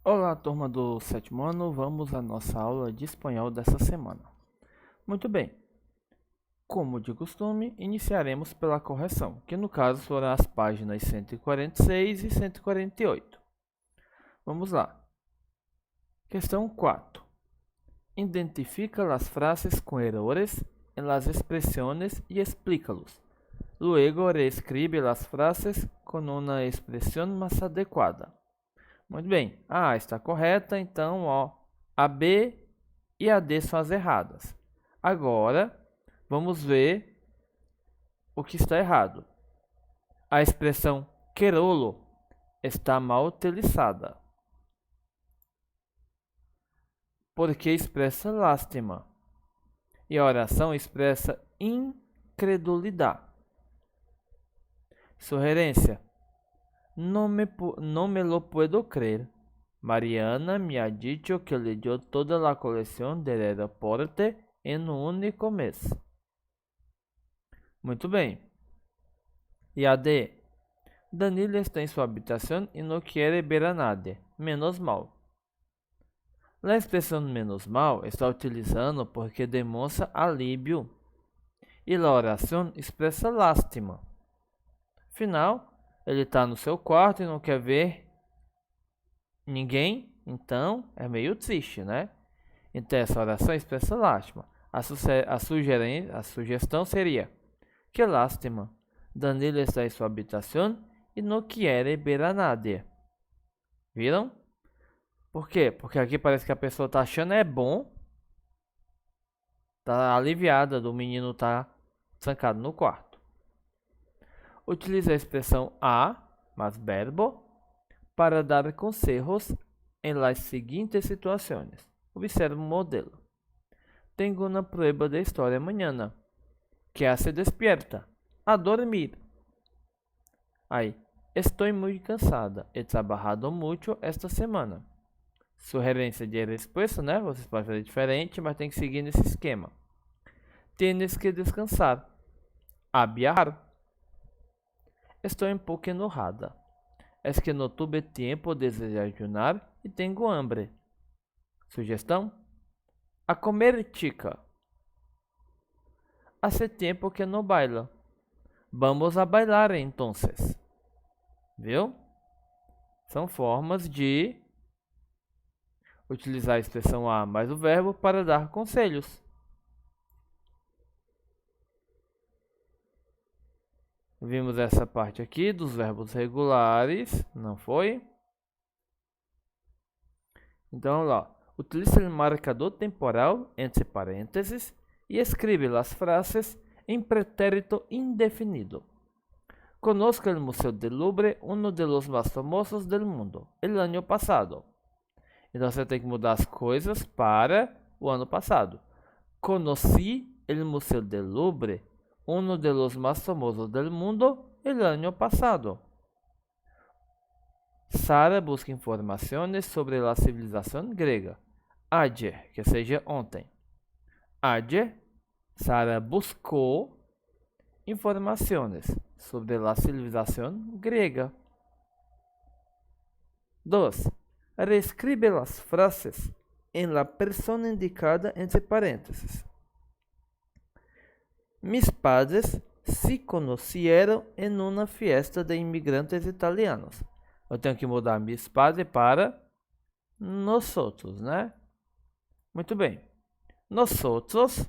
Olá, turma do sétimo ano, vamos à nossa aula de espanhol dessa semana. Muito bem, como de costume, iniciaremos pela correção, que no caso foram as páginas 146 e 148. Vamos lá. Questão 4. Identifica las frases con errores en las expresiones y explícalos. Luego reescribe las frases con una expresión más adecuada. Muito bem, a A está correta, então a B e a D são as erradas. Agora, vamos ver o que está errado. A expressão querolo está mal utilizada, porque expressa lástima. E a oração expressa incredulidade. Sugerência: no me lo puedo creer. Mariana me ha dicho que leyó toda la colección del reporte en un único mes. Muito bem. E a D? Danilo está em sua habitación y no quiere ver a nadie. Menos mal. La expresión menos mal está utilizando porque demonstra alívio. E la oración expressa lástima. Afinal, ele está no seu quarto e não quer ver ninguém, então é meio triste, né? Então essa oração expressa lástima. A sugestão seria: que lástima, Danilo está em sua habitação e não quer ver a nadie. Viram? Por quê? Porque aqui parece que a pessoa está achando é bom, tá aliviada do menino estar trancado no quarto. Utilize a expressão a mais verbo para dar conselhos em las seguintes situações. Observe o modelo. Tenho uma prueba de história amanhã. Que se despierta a dormir. Aí, estou muito cansada. He trabajado muito esta semana. Sugerência de resposta, né? Vocês podem fazer diferente, mas tem que seguir nesse esquema. Tienes que descansar. A viajar. Estou um pouco enojada. Es que no tuve tiempo de desayunar y tengo hambre. Sugestão: a comer, chica. Hace tiempo que no baila. Vamos a bailar entonces. Viu? São formas de utilizar a expressão a mais o verbo para dar conselhos. Vimos essa parte aqui dos verbos regulares, não foi? Então, lá, utilize o marcador temporal entre parênteses e escreve as frases em pretérito indefinido. Conozco el Museo del Louvre, uno de los más famosos del mundo, el año pasado. Então, você tem que mudar as coisas para o ano passado. Conocí el Museo del Louvre, uno de los más famosos del mundo, el año pasado. Sara busca informações sobre a civilização grega. Ayer, que seja ontem. Ayer, Sara buscou informações sobre a civilização grega. 2. Reescribe as frases em la persona indicada entre parênteses. Mis padres se conheceram em uma fiesta de imigrantes italianos. Eu tenho que mudar mis padres para nosotros, né? Muito bem. Nosotros,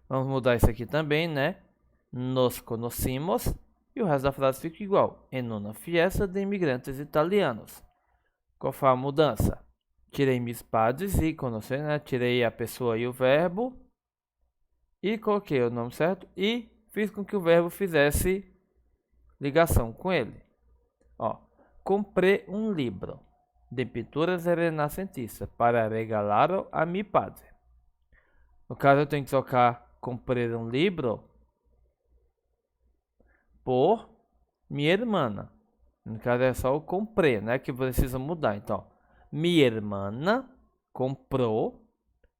vamos mudar isso aqui também, né? Nos conhecimos e o resto da frase fica igual. Em uma fiesta de imigrantes italianos. Qual foi a mudança? Tirei mis padres e conhecer, né? Tirei a pessoa e o verbo. E coloquei o nome certo e fiz com que o verbo fizesse ligação com ele. Ó, comprei um livro de pinturas renascentistas para regalar a mi padre. No caso, eu tenho que trocar comprei um livro por minha irmã. No caso, é só o comprei, né? Que precisa mudar. Então, minha irmã comprou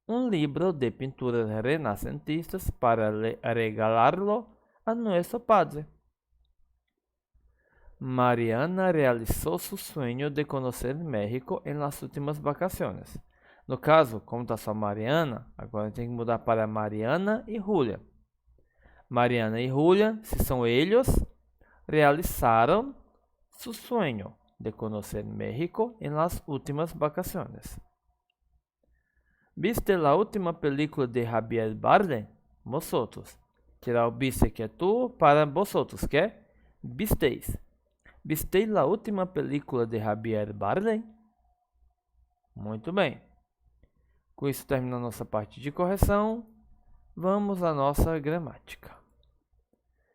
un libro de pinturas renacentistas para regalarlo a nuestro padre. Mariana realizou seu sonho de conhecer México em las últimas vacaciones. No caso, como está só Mariana, agora tem que mudar para Mariana e Julia. Mariana e Julia, se são eles, realizaram seu sonho de conhecer México em las últimas vacaciones. ¿Viste la última película de Javier Bardem? Vosotros. Tirar o viste que é tu para vosotros, que é visteis. ¿Visteis la última película de Javier Bardem? Muito bem. Com isso termina a nossa parte de correção. Vamos à nossa gramática.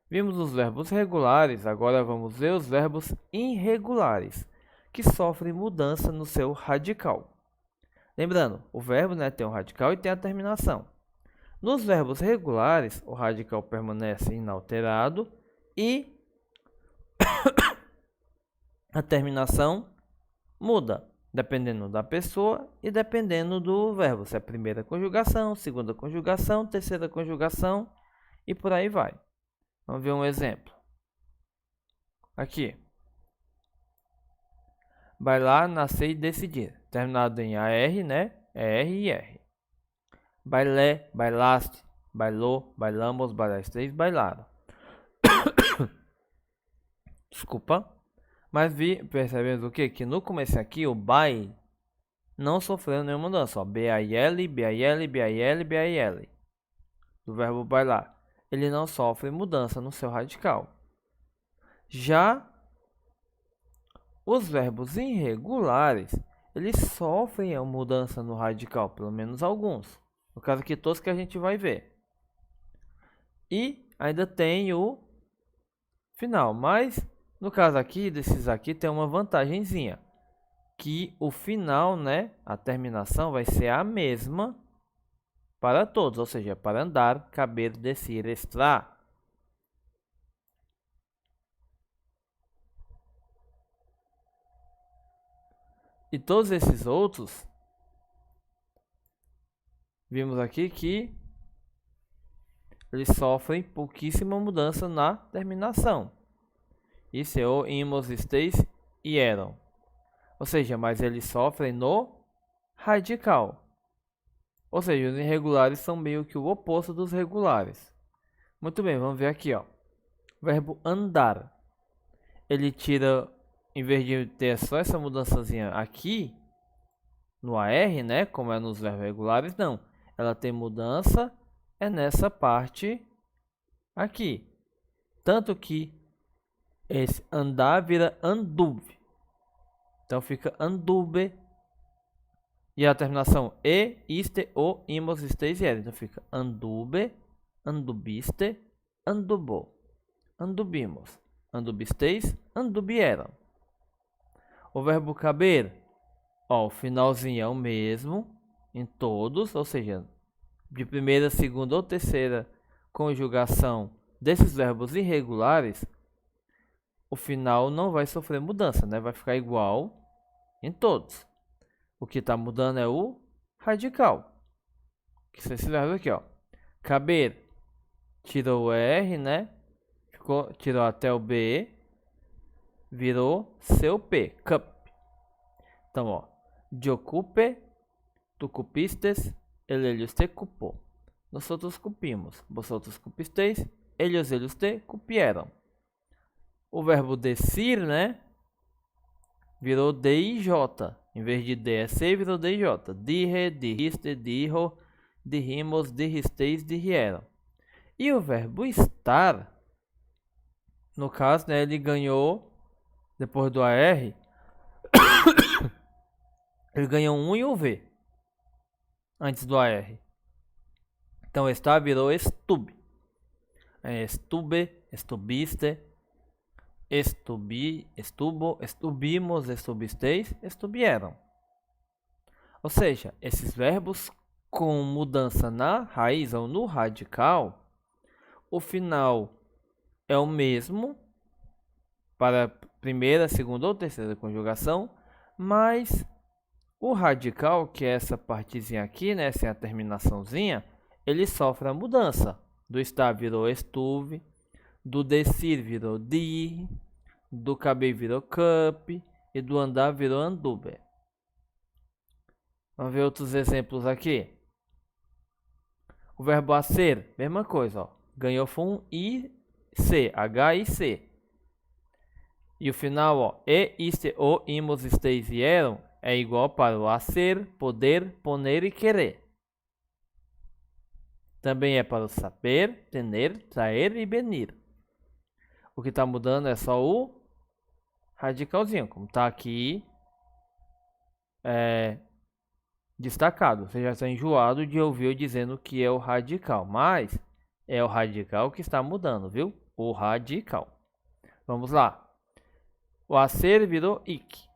Vimos os verbos regulares, agora vamos ver os verbos irregulares, que sofrem mudança no seu radical. Lembrando, o verbo tem um radical e tem a terminação. Nos verbos regulares, o radical permanece inalterado e a terminação muda, dependendo da pessoa e dependendo do verbo. Se é a primeira conjugação, segunda conjugação, terceira conjugação e por aí vai. Vamos ver um exemplo. Aqui. Bailar, nascer e decidir. Terminado em AR, né? É R e R. Bailé, bailaste, bailou, bailamos, bailasteis, bailaram. Desculpa. Mas percebemos o quê? Que no começo aqui o bai não sofreu nenhuma mudança. Ó. B-A-I-L, B-A-I-L, B-A-I-L, B-A-I-L. Do verbo bailar. Ele não sofre mudança no seu radical. Já os verbos irregulares, eles sofrem a mudança no radical, pelo menos alguns. No caso aqui, todos que a gente vai ver. E ainda tem o final, mas no caso aqui, desses aqui, tem uma vantagenzinha. Que o final, a terminação vai ser a mesma para todos, ou seja, para andar, caber, descer, estar. E todos esses outros, vimos aqui que eles sofrem pouquíssima mudança na terminação. Isso é o imos, estes e eram. Ou seja, mas eles sofrem no radical. Ou seja, os irregulares são meio que o oposto dos regulares. Muito bem, vamos ver aqui, ó. Verbo andar. Ele tira, em vez de ter só essa mudançazinha aqui, no AR, como é nos verbos regulares, não. Ela tem mudança, nessa parte aqui. Tanto que esse andar vira anduve. Então fica anduve. E a terminação e, iste, o, imos, estes e eram. Então fica andube, andubiste, andubou, andubimos, andubisteis, andubieram. O verbo caber, o finalzinho é o mesmo em todos, ou seja, de primeira, segunda ou terceira conjugação desses verbos irregulares, o final não vai sofrer mudança, vai ficar igual em todos. O que está mudando é o radical, que são esses verbos aqui, ó. Caber, tirou o R, tirou até o B, virou seu P, cup. Então, ó, yo cupe, tu cupistes, ellos te cupó. Nosotros cupimos, vosotros cupisteis, ellos te cupieron. O verbo decir, virou DIJ. Em vez de DSC, virou DJ. Dire, diriste, dijo, dirrimos, dirristeis, dirrieram. E o verbo estar, no caso, ele ganhou, depois do AR, ele ganhou um e um V, antes do AR. Então, estar virou estube. Estube, estubiste, estubo, estubimos, estubisteis, estubieram. Ou seja, esses verbos com mudança na raiz ou no radical, o final é o mesmo para a primeira, segunda ou terceira conjugação, mas o radical, que é essa partezinha aqui, sem a terminaçãozinha, ele sofre a mudança. Do estar virou estuve, do descer virou dir, do caber virou cup e do andar virou andube. Vamos ver outros exemplos aqui. O verbo a ser, mesma coisa, ó. Ganhou foi um IC, H e C. E o final, ó, e, iste, o, imos, esteis e eram, é igual para o a ser, poder, poner e querer. Também é para o saber, tener, traer e venir. O que está mudando é só o radicalzinho, como está aqui destacado. Você já está enjoado de ouvir eu dizendo que é o radical, mas é o radical que está mudando, viu? O radical. Vamos lá. O a ser virou ic.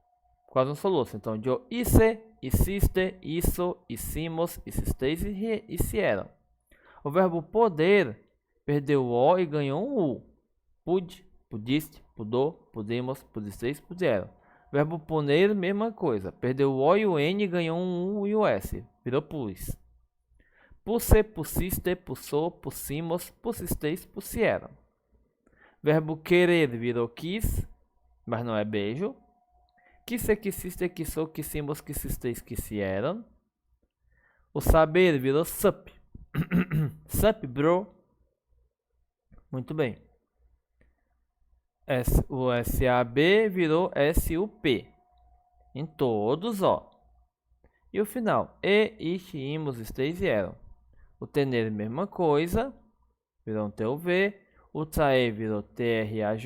Quase um soluço. Então, eu hice, hiciste, isso, hicimos, hicisteis e hicieram. O verbo poder perdeu o O e ganhou um U. Pude, pudiste, pudou, pudemos, pudisteis, puderam. Verbo poner, mesma coisa. Perdeu o O e o N e ganhou um U e o S. Virou pus. Pusse, pussiste, pussou, pussimos, pussisteis, pussieram. Verbo querer virou quis, mas não é beijo. Quisse, quissiste, quissou, quissimos, quissisteis, quissieram. O saber virou sup. Sup, bro. Muito bem. O SAB virou SUP. Em todos, ó. E o final. E, ish, imos, esteis e eram. O tener, mesma coisa. Virou um TUV. O trae virou TRAJ.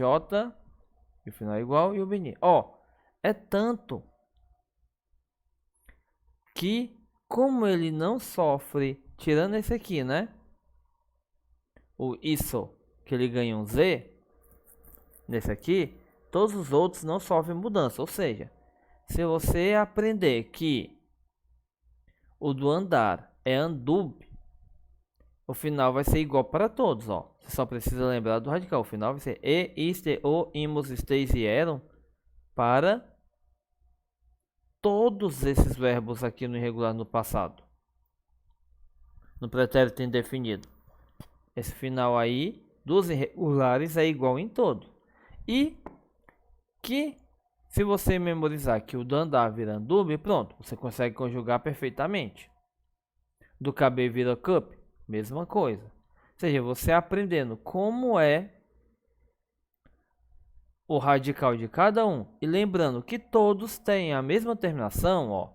E o final é igual. E o venir. Ó. É tanto que, como ele não sofre, tirando esse aqui, né? O isso, que ele ganha um Z, nesse aqui, todos os outros não sofrem mudança. Ou seja, se você aprender que o do andar é andub, o final vai ser igual para todos, ó. Você só precisa lembrar do radical. O final vai ser e, iste, o, imos, esteis e eram para todos esses verbos aqui no irregular no passado. No pretérito indefinido. Esse final aí dos irregulares é igual em todo. E que se você memorizar que o do andar vira andub, pronto, você consegue conjugar perfeitamente. Do caber vira cup, mesma coisa. Ou seja, você aprendendo como é o radical de cada um e lembrando que todos têm a mesma terminação, ó.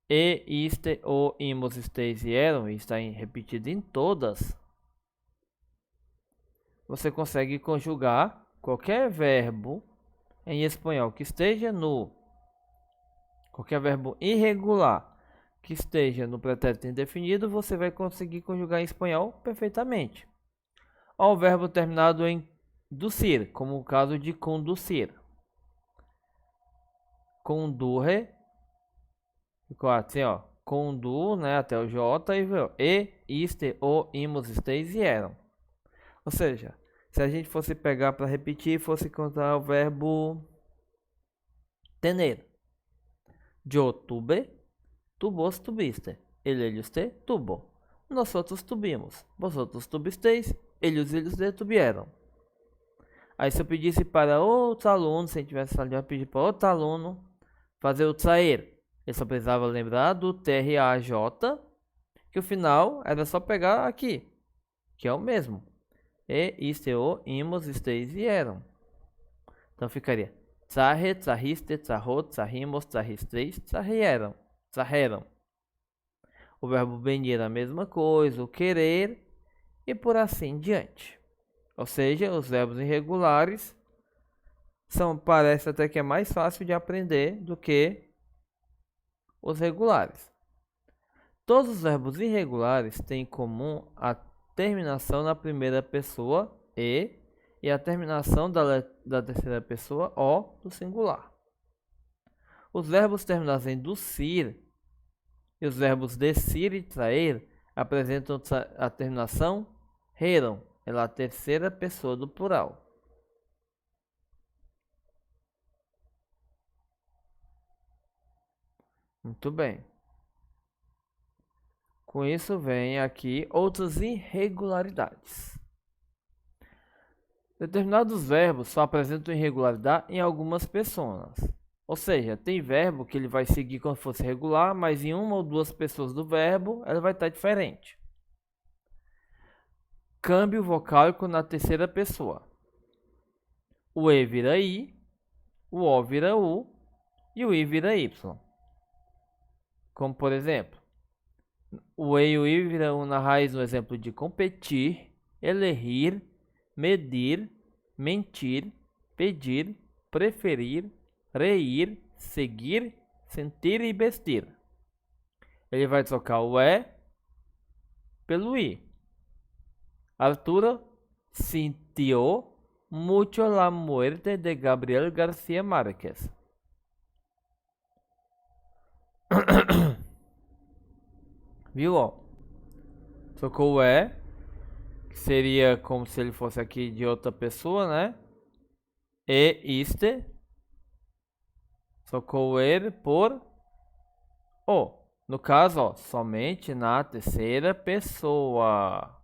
E, iste, o, imos, esteis e eram, e está repetido em todas. Você consegue conjugar qualquer verbo em espanhol que esteja no qualquer verbo irregular que esteja no pretérito indefinido, você vai conseguir conjugar em espanhol perfeitamente. Ao verbo terminado em docir, como o caso de conduzir. Condurre, ficou assim, ó. Condu, né, até o J e veio. E, iste, o, imos, esteis e eram. Ou seja, se a gente fosse pegar para repetir, fosse encontrar o verbo tener. Yo tuve, tu vos tuviste, ellos te tuvo, nosotros tuvimos, vosotros tuvisteis, ellos te tuvieron. Aí se eu pedisse para outro aluno, se a gente tivesse sala de aula, pedir para outro aluno fazer o traer, ele só precisava lembrar do TRAJ, que o final era só pegar aqui, que é o mesmo. E, iste, o, imos, esteis e eram. Então ficaria traje, trajiste, trajó, trajimos, trajisteis, trajeram. Trajeram. O verbo venir a mesma coisa, o querer e por assim em diante. Ou seja, os verbos irregulares parece até que é mais fácil de aprender do que os regulares. Todos os verbos irregulares têm em comum a terminação na primeira pessoa e a terminação da terceira pessoa O do singular. Os verbos terminados em docir e os verbos descir e trair apresentam a terminação reram, ela é a terceira pessoa do plural. Muito bem. Com isso vem aqui outras irregularidades. Determinados verbos só apresentam irregularidade em algumas pessoas. Ou seja, tem verbo que ele vai seguir como se fosse regular, mas em uma ou duas pessoas do verbo, ela vai estar diferente. Câmbio vocálico na terceira pessoa. O E vira I, o O vira U e o I vira Y. Como por exemplo, o E e o I viram na raiz um exemplo de competir, elegir, medir, mentir, pedir, preferir, reir, seguir, sentir e vestir. Ele vai trocar o E pelo I. Arturo sintió mucho la muerte de Gabriel García Márquez. Viu, ó? Trocou o E, que seria como se ele fosse aqui de outra pessoa, né? E trocou ele por O. No caso, ó, somente na terceira pessoa.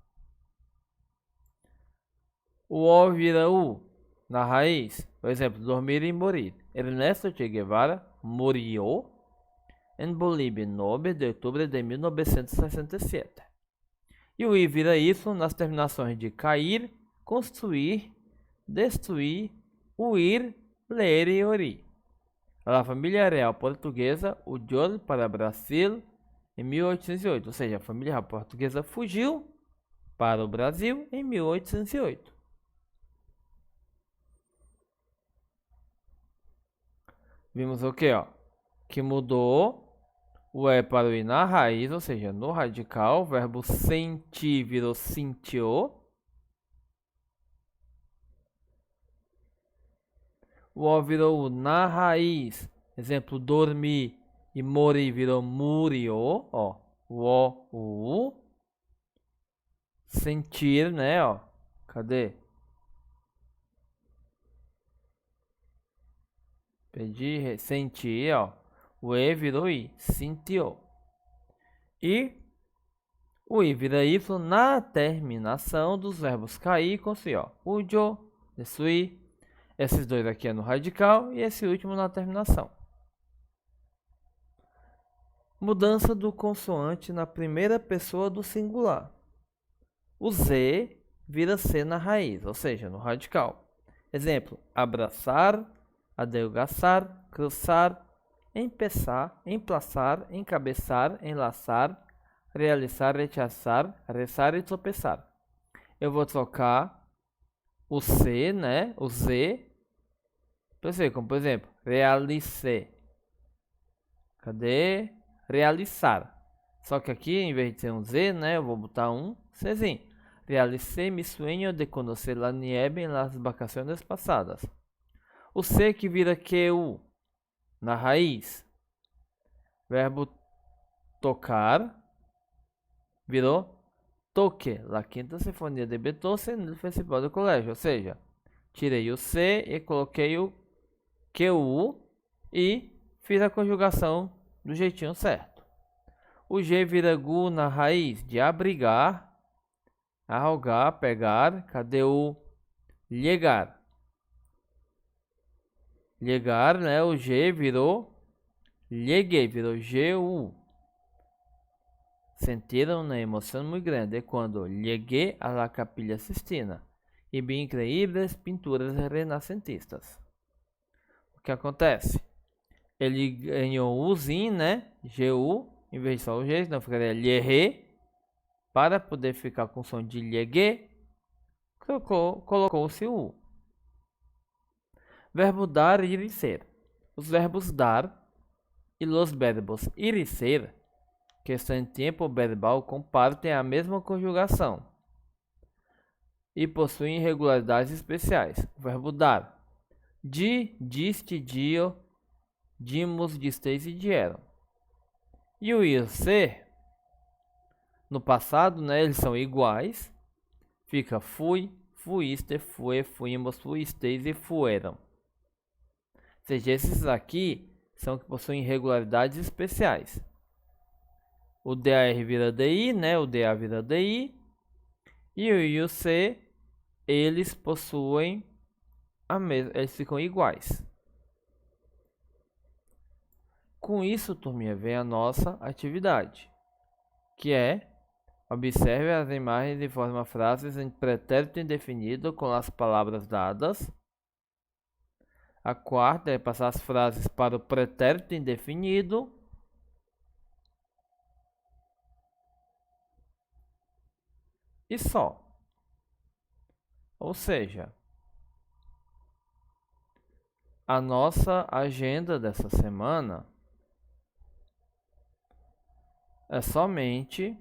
O O vira U na raiz. Por exemplo, dormir e morir. Ernesto Che Guevara murió em Bolívia, 9 de outubro de 1967. E o I vira Y nas terminações de cair, construir, destruir, huir, ler e orir. A família real portuguesa huyó para Brasil em 1808, ou seja, a família real portuguesa fugiu para o Brasil em 1808. Vimos o que, ó? Que mudou o E para o I na raiz, ou seja, no radical, o verbo sentir virou sentiu. O O virou U na raiz, exemplo, dormir e morir virou murió, ó. O O, o U. Sentir, né, ó. Cadê? Pedir, sentir, ó. O E virou I, sentiu. E o I vira Y na terminação dos verbos cair e construir, ó. Huyó, destruir. Esses dois aqui é no radical e esse último na terminação. Mudança do consoante na primeira pessoa do singular. O Z vira C na raiz, ou seja, no radical. Exemplo, abraçar, adelgaçar, cruzar, empeçar, emplaçar, encabeçar, enlaçar, realizar, rechaçar, rezar e tropeçar. Eu vou trocar o C, né? O Z. Como por exemplo, realize. Cadê? Realizar. Só que aqui, em vez de ser um Z, né? Eu vou botar um Czinho. Realicé mi sueño de conocer la nieve en las vacaciones pasadas. O C que vira QU na raiz. Verbo tocar virou toque. La quinta sinfonia de Beethoven no festival do colégio. Ou seja, tirei o C e coloquei o QU e fiz a conjugação do jeitinho certo. O G vira GU na raiz de abrigar, arrogar, pegar. Cadê o llegar? Llegar, né? O G virou lleguei, virou GU. Sentiram uma emoção muito grande quando llegué a la Capilla Sistina e vi increíbles pinturas renascentistas. O que acontece? Ele ganhou o Uzinho, né? GU, em vez de só o G, não ficaria llegué. Para poder ficar com o som de llegué, colocou-se o U. Verbo dar, ir e ser. Os verbos dar e os verbos ir e ser, que estão em tempo verbal, compartem a mesma conjugação e possuem irregularidades especiais. O verbo dar: di, diste, dio, dimos, disteis e dieram. E o ir ser, no passado, né, eles são iguais. Fica fui, fuiste, fue, fuimos, fuisteis e fueram. Ou seja, esses aqui são que possuem irregularidades especiais. O DAR vira DI, né? O DA vira DI. E o IUC eles possuem eles ficam iguais. Com isso, turminha, vem a nossa atividade, que é: observe as imagens e forme frases em pretérito indefinido com as palavras dadas. A quarta é passar as frases para o pretérito indefinido. E só. Ou seja, a nossa agenda dessa semana é somente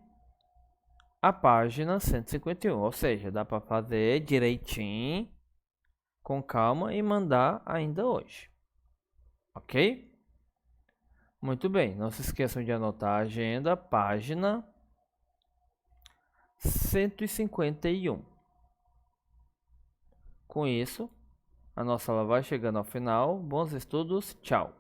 a página 151. Ou seja, dá para fazer direitinho, com calma, e mandar ainda hoje. Ok? Muito bem. Não se esqueçam de anotar a agenda, página 151. Com isso, a nossa aula vai chegando ao final. Bons estudos. Tchau.